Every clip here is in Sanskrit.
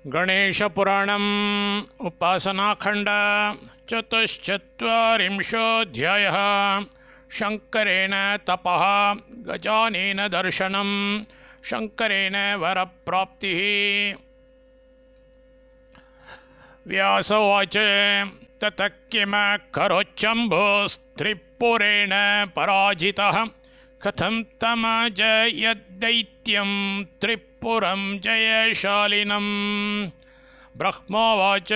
गणेशपुराणम् उपासनाखण्ड चतुश्चत्वारिंशोऽध्यायः। शङ्करेण तपः गजानेन दर्शनं शङ्करेण वरप्राप्तिः। व्यास उवाच ततः किं करोच्चम्भोस्त्रिपुरेण पराजितः कथं तमजयद्दैत्यं त्रिपुरं जयशालिनं। ब्रह्मोवाच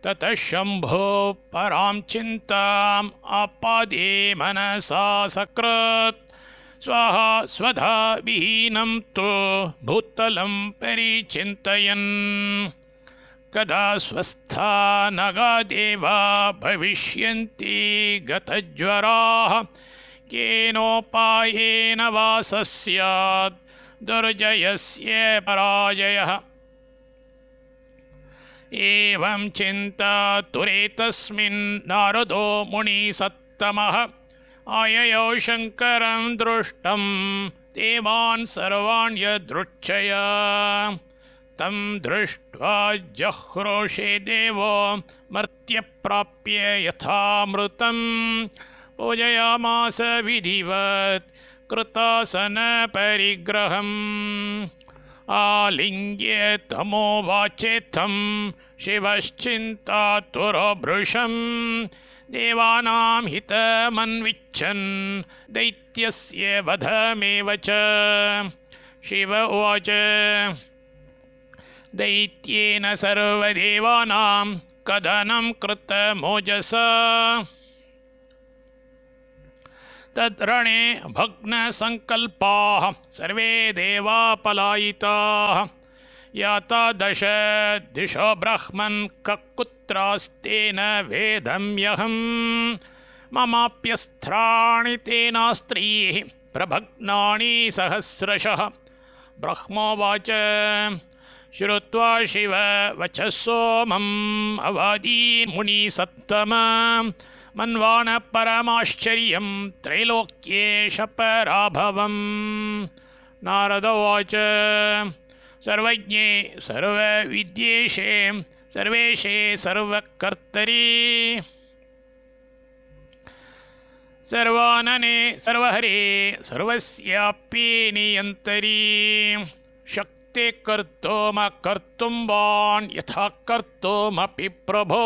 ततः शम्भो परां चिन्ताम् आपादे मनसा सकृत् स्वाहा स्वधा विहीनं तु भूतलं परिचिन्तयन्। कदा स्वस्था नगा देवा भविष्यन्ति गतज्वराः केनोपायेन वा स्यात् दुर्जयस्य पराजयः। एवं चिन्तातुरे तस्मिन् नारदो मुनिसत्तमः आययौ शङ्करं द्रष्टुं देवान् सर्वान् यदृच्छय। तं दृष्ट्वा जह्रोषे देवो मर्त्यप्राप्य यथामृतं पूजयामास विधिवत् कृतासनपरिग्रहम्। आलिङ्ग्य तमोवाचेत्थं शिवश्चिन्तातुरो देवानां हितमन्विच्छन् दैत्यस्य वधमेव च। शिव उवाच दैत्येन सर्वदेवानां कदनं कृतमोजसा तद्रणे भग्नसङ्कल्पाः सर्वे देवा पलायिताः। याता दश दिशो ब्रह्मन् ककुत्रास्तेन वेदम्यहं ममाप्यस्त्राणि तेनास्त्रैः प्रभग्नानि सहस्रशः। ब्रह्मोवाच श्रुत्वा शिव वचः सोमम् अवादीन् मुनिसत्तमा मन्वान परमाश्चर्यं त्रैलोक्येश पराभवम्। नारद उवाच सर्वज्ञे सर्वविद्येशे सर्वेशे सर्वकर्तरि सर्वानने सर्वहरे सर्वस्यापि नियन्तरि शक्ते कर्तुमकर्तुं वान् यथा कर्तुमपि प्रभो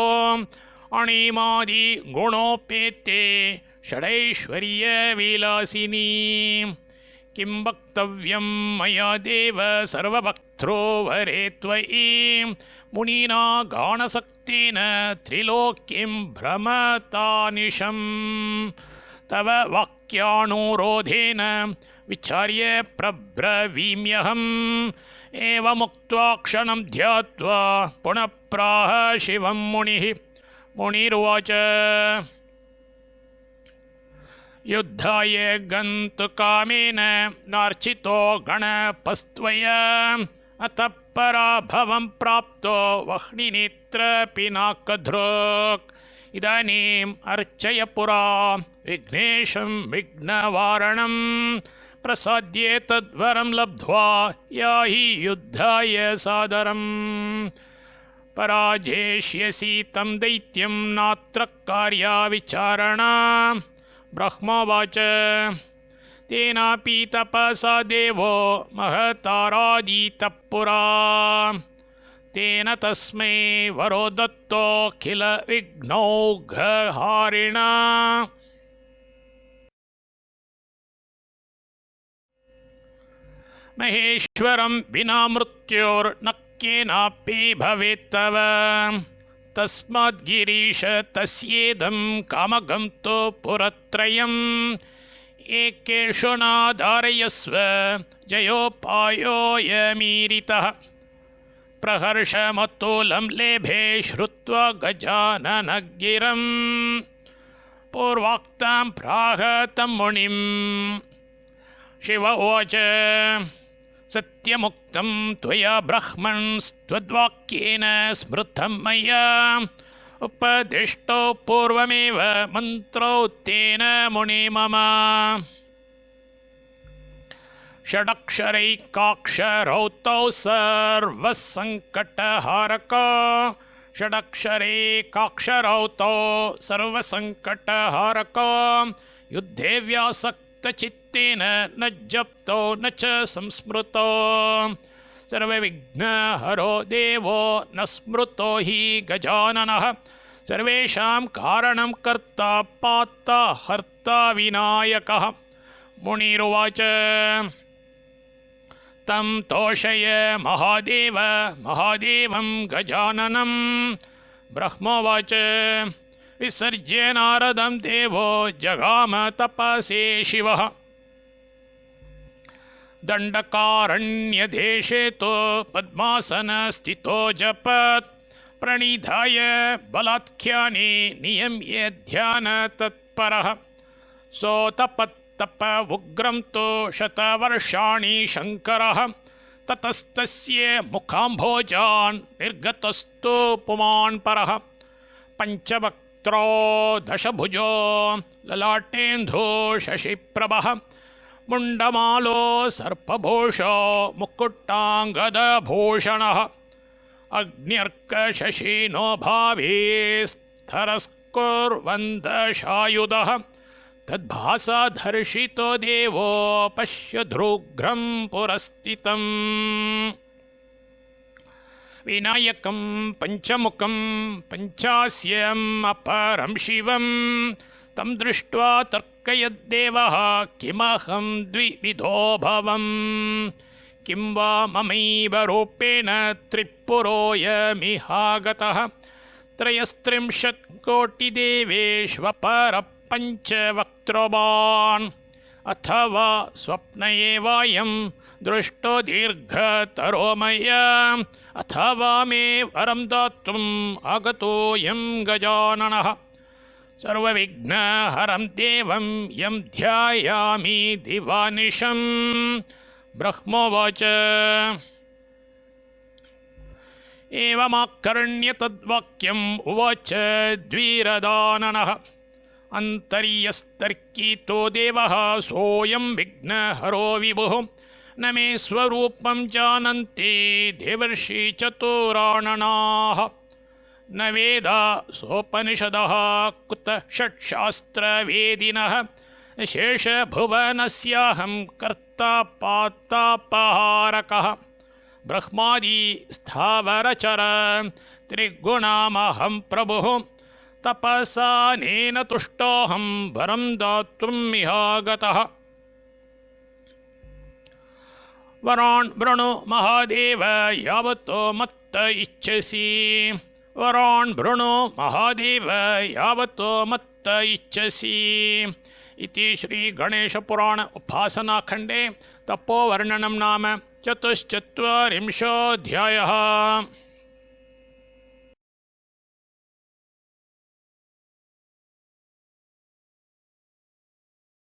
अणिमादि गुणोपेते षडैश्वर्यविलासिनी। किं वक्तव्यं मया देव सर्वभक्त्रो वरे त्वयि मुनिना गानशक्तेन त्रिलोक्यं भ्रमतानिशम्। तव वाक्यानुरोधेन विचार्य प्रब्रवीम्यहम्। एवमुक्त्वा क्षणं ध्यात्वा पुनः प्राह शिवं मुनिः। मुनिरुवाच युद्धाय गन्तुकामेन नार्चितो गणपस्त्वया अतः पराभवं प्राप्तो वह्निनेत्रपिनाकधृक्। इदानीम् अर्चय पुरा विघ्नेशं विघ्नवारणं प्रसाद्ये तद्वरं लब्ध्वा याहि युद्धाय सादरम्। पराजेष्यसि तं दैत्यं नात्र कार्या विचारणा। ब्रह्मोवाच तेनापि तपसा देवो महतारादितः पुरा तेन तस्मै वरो दत्तोऽखिल विघ्नौघहारिणा। महेश्वरं विना मृत्योर्न केनापि भवेत् तव। तस्माद् गिरीश तस्येदं कामगं तु पुरत्रयम् एकेषु नाधारयस्व जयोपायोऽयमीरितः। प्रहर्षमतुलं लेभे श्रुत्वा गजाननगिरं पूर्वोक्तं प्राह तं मुनिं। शिव उवाच सत्यमुक्तं त्वया ब्रह्मणस्त्वद्वाक्येन स्मृतं मया उपदिष्टो पूर्वमेव मन्त्रो तेन मुनि मम। षडक्षरैकाक्षरौ तौ सर्वसङ्कटहारकौ षडक्षरैकाक्षरौ तौ सर्वसङ्कटहारकौ युद्धे व्यासक्तचित्तेन न जप्तो न च संस्मृतो सर्वविघ्नहरो देवो न स्मृतो हि गजाननः सर्वेषां कारणं कर्ता पाता हर्ता विनायकः। मुनिरुवाच तं तोषय महादेव महादेवं गजाननं ब्रह्मोवाच विसर्ज्य नारदं देवो जगाम तपसे शिवः दण्डकारण्यदेशे तु पद्मासनस्थितो जपत् प्रणिधाय बलाख्याने नियम्य ध्यानतत्परः सोतपत्तप उग्रं तु शतवर्षाणि शङ्करः ततस्तस्य मुखाम्भोजान् निर्गतस्तु पुमान् परः पञ्चवक्त्रो दशभुजो ललाटेन्दो शशिप्रभः मुण्डमालो सर्पभूषो मुकुट्टाङ्गदभूषणः अग्न्यर्कशशिनो भावे स्थरस्कुर्वन्दशायुधः तद्भासाधर्षितो देवो पश्यध्रुघ्रं पुरस्थितम् विनायकं पञ्चमुखं पञ्चास्यम् अपरं शिवं तं दृष्ट्वा तर्कयद्देवः किमहं द्विविधो भवम् किं वा ममैव रूपेण त्रिपुरोऽयमिहागतः त्रयस्त्रिंशत्कोटिदेवेष्वपरपञ्चवक्त्रवान् अथवा स्वप्न एवायं दृष्टो दीर्घतरो मया अथवा मे वरं दातुम् आगतोऽयं गजाननः सर्वविघ्नहरं देवं यं ध्यायामि दिवानिशं ब्रह्मोवाच एवमाकर्ण्य तद्वाक्यम् उवाच द्विरदाननः अन्तर्यस्तर्कितो देवः सोऽयं विघ्नहरो विभुः न मे स्वरूपं जानन्ति देवर्षि चतुराननाः न वेदा सोपनिषदः कुतः षट्शास्त्रवेदिनः शेषभुवनस्याहं कर्ता पातापहारकः ब्रह्मादि स्थावरचर त्रिगुणामहं प्रभुः तपसानेन तुष्टोऽहं वरं दातुमिहागतः वरान् वृणु महादेव यावतो मत्त इच्छसि वरान् वृणु महादेव यावतो मत्त इच्छसि इति श्रीगणेशपुराण उपासनाखण्डे तपोवर्णनं नाम 44 अध्यायः।